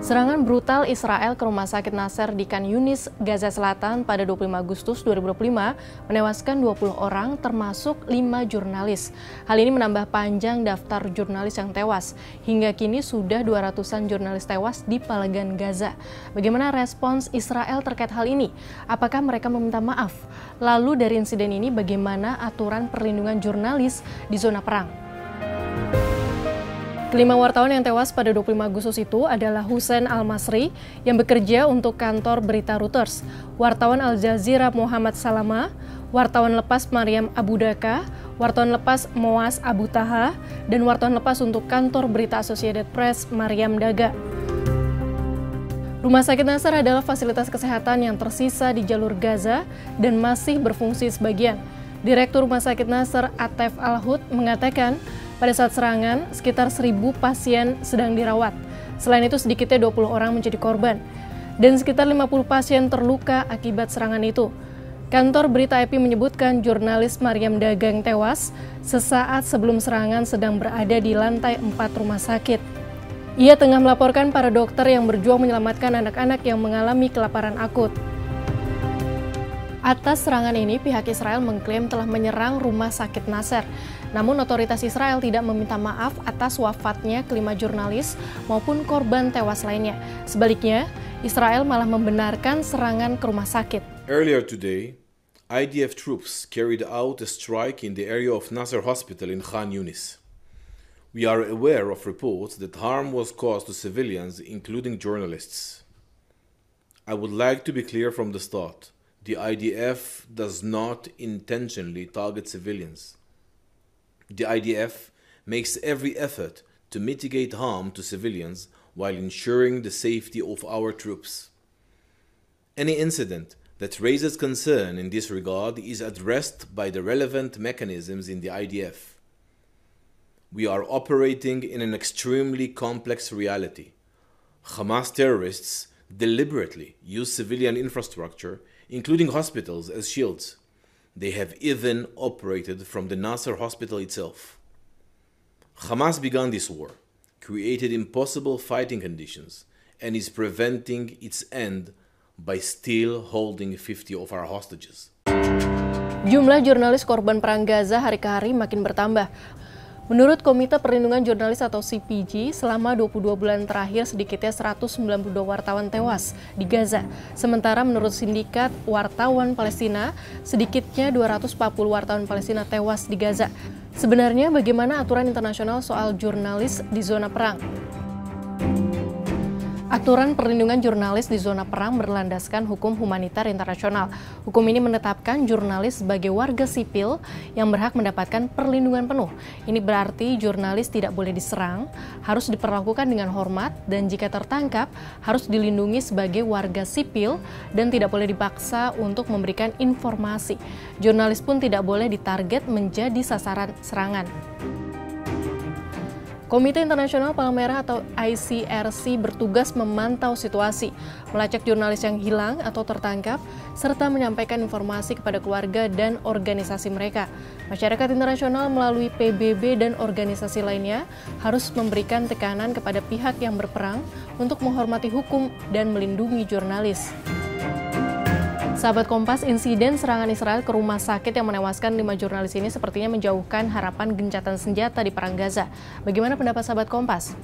Serangan brutal Israel ke rumah sakit Nasser di Khan Yunis, Gaza Selatan pada 25 Agustus 2025 menewaskan 20 orang termasuk 5 jurnalis. Hal ini menambah panjang daftar jurnalis yang tewas. Hingga kini sudah 200-an jurnalis tewas di Palegan Gaza. Bagaimana respons Israel terkait hal ini? Apakah mereka meminta maaf? Lalu dari insiden ini bagaimana aturan perlindungan jurnalis di zona perang? Kelima wartawan yang tewas pada 25 Agustus itu adalah Hussein Al-Masri yang bekerja untuk kantor berita Reuters, wartawan Al Jazeera Muhammad Salama, wartawan lepas Maryam Abu Daka, wartawan lepas Moaz Abu Taha, dan wartawan lepas untuk kantor berita Associated Press Maryam Daga. Rumah sakit Nasser adalah fasilitas kesehatan yang tersisa di jalur Gaza dan masih berfungsi sebagian. Direktur Rumah Sakit Nasser Atef Al-Hud mengatakan, pada saat serangan, sekitar 1.000 pasien sedang dirawat. Selain itu, sedikitnya 20 orang menjadi korban. Dan sekitar 50 pasien terluka akibat serangan itu. Kantor berita AP menyebutkan jurnalis Maryam Daga yang tewas sesaat sebelum serangan sedang berada di lantai 4 rumah sakit. Ia tengah melaporkan para dokter yang berjuang menyelamatkan anak-anak yang mengalami kelaparan akut. Atas serangan ini, pihak Israel mengklaim telah menyerang rumah sakit Nasser. Namun otoritas Israel tidak meminta maaf atas wafatnya kelima jurnalis maupun korban tewas lainnya. Sebaliknya, Israel malah membenarkan serangan ke rumah sakit. Earlier today, IDF troops carried out a strike in the area of Nasser Hospital in Khan Yunis. We are aware of reports that harm was caused to civilians, including journalists. I would like to be clear from the start. The IDF does not intentionally target civilians. The IDF makes every effort to mitigate harm to civilians while ensuring the safety of our troops. Any incident that raises concern in this regard is addressed by the relevant mechanisms in the IDF. We are operating in an extremely complex reality. Hamas terrorists deliberately use civilian infrastructure, including hospitals, as shields. They have even operated from the Nasser hospital itself. Hamas began this war, created impossible fighting conditions, and is preventing its end by still holding 50 of our hostages. Jumlah jurnalis korban perang Gaza hari ke hari makin bertambah. Menurut Komite Perlindungan Jurnalis atau CPJ, selama 22 bulan terakhir sedikitnya 192 wartawan tewas di Gaza. Sementara menurut Sindikat Wartawan Palestina, sedikitnya 240 wartawan Palestina tewas di Gaza. Sebenarnya bagaimana aturan internasional soal jurnalis di zona perang? Aturan perlindungan jurnalis di zona perang berlandaskan hukum humanitar internasional. Hukum ini menetapkan jurnalis sebagai warga sipil yang berhak mendapatkan perlindungan penuh. Ini berarti jurnalis tidak boleh diserang, harus diperlakukan dengan hormat, dan jika tertangkap harus dilindungi sebagai warga sipil dan tidak boleh dipaksa untuk memberikan informasi. Jurnalis pun tidak boleh ditarget menjadi sasaran serangan. Komite Internasional Palang Merah atau ICRC bertugas memantau situasi, melacak jurnalis yang hilang atau tertangkap, serta menyampaikan informasi kepada keluarga dan organisasi mereka. Masyarakat internasional melalui PBB dan organisasi lainnya harus memberikan tekanan kepada pihak yang berperang untuk menghormati hukum dan melindungi jurnalis. Sahabat Kompas, insiden serangan Israel ke rumah sakit yang menewaskan 5 jurnalis ini sepertinya menjauhkan harapan gencatan senjata di perang Gaza. Bagaimana pendapat sahabat Kompas?